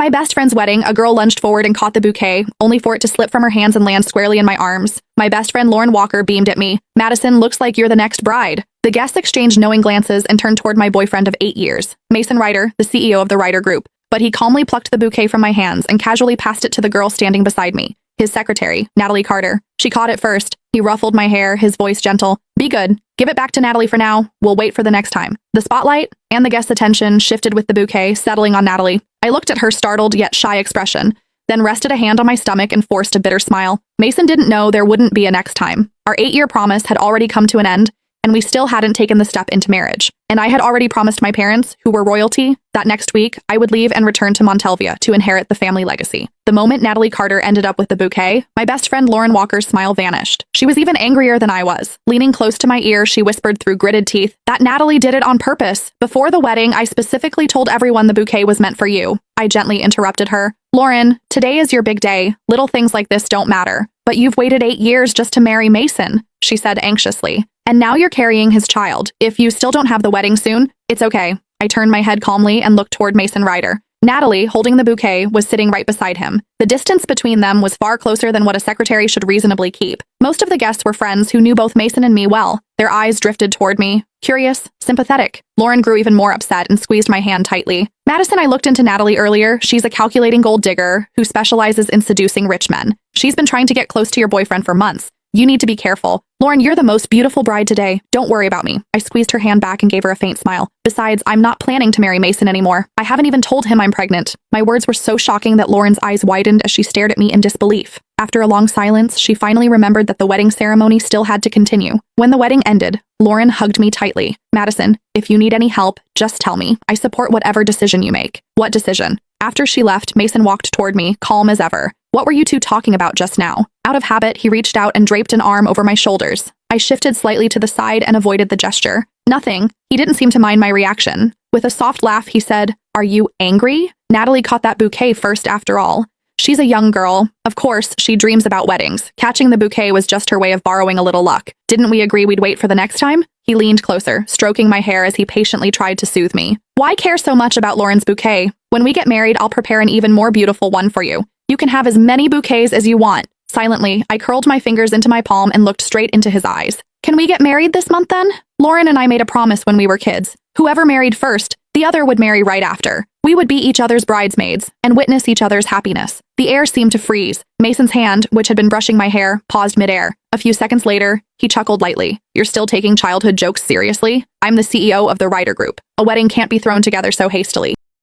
my best friend's wedding, a girl lunged forward and caught the bouquet, only for it to slip from her hands and land squarely in my arms. My best friend Lauren Walker beamed at me. "Madison, looks like you're the next bride." The guests exchanged knowing glances and turned toward my boyfriend of 8 years, Mason Ryder, the CEO of the Ryder Group. But he calmly plucked the bouquet from my hands and casually passed it to the girl standing beside me, his secretary, Natalie Carter. She caught it first. He ruffled my hair, his voice gentle. "Be good. Give it back to Natalie for now. We'll wait for the next time." The spotlight and the guest's attention shifted with the bouquet, settling on Natalie. I looked at her startled yet shy expression, then rested a hand on my stomach and forced a bitter smile. Mason didn't know there wouldn't be a next time. Our 8-year promise had already come to an end, and we still hadn't taken the step into marriage. And I had already promised my parents, who were royalty, that next week I would leave and return to Montelvia to inherit the family legacy. The moment Natalie Carter ended up with the bouquet, my best friend Lauren Walker's smile vanished. She was even angrier than I was. Leaning close to my ear, she whispered through gritted teeth, "That Natalie did it on purpose. Before the wedding, I specifically told everyone the bouquet was meant for you." I gently interrupted her. "Lauren, today is your big day. Little things like this don't matter. But you've waited 8 years just to marry Mason," she said anxiously. "And now you're carrying his child. If you still don't have the wedding soon, it's okay." I turned my head calmly and looked toward Mason Ryder. Natalie, holding the bouquet, was sitting right beside him. The distance between them was far closer than what a secretary should reasonably keep. Most of the guests were friends who knew both Mason and me well. Their eyes drifted toward me, curious, sympathetic. Lauren grew even more upset and squeezed my hand tightly. "Madison, I looked into Natalie earlier. She's a calculating gold digger who specializes in seducing rich men. She's been trying to get close to your boyfriend for months. You need to be careful. Lauren, you're the most beautiful bride today. Don't worry about me." I squeezed her hand back and gave her a faint smile. "Besides, I'm not planning to marry Mason anymore. I haven't even told him I'm pregnant." My words were so shocking that Lauren's eyes widened as she stared at me in disbelief. After a long silence, she finally remembered that the wedding ceremony still had to continue. When the wedding ended, Lauren hugged me tightly. "Madison, if you need any help, just tell me. I support whatever decision you make." "What decision?" After she left, Mason walked toward me, calm as ever. "What were you two talking about just now?" Out of habit, he reached out and draped an arm over my shoulders. I shifted slightly to the side and avoided the gesture. "Nothing." He didn't seem to mind my reaction. With a soft laugh, he said, "Are you angry? Natalie caught that bouquet first after all. She's a young girl. Of course, she dreams about weddings. Catching the bouquet was just her way of borrowing a little luck. Didn't we agree we'd wait for the next time?" He leaned closer, stroking my hair as he patiently tried to soothe me. "Why care so much about Lauren's bouquet? When we get married, I'll prepare an even more beautiful one for you. You can have as many bouquets as you want." Silently, I curled my fingers into my palm and looked straight into his eyes. "Can we get married this month then? Lauren and I made a promise when we were kids. Whoever married first, the other would marry right after. We would be each other's bridesmaids and witness each other's happiness." The air seemed to freeze. Mason's hand, which had been brushing my hair, paused midair. A few seconds later, he chuckled lightly. "You're still taking childhood jokes seriously? I'm the CEO of the Ryder Group. A wedding can't be thrown together so hastily."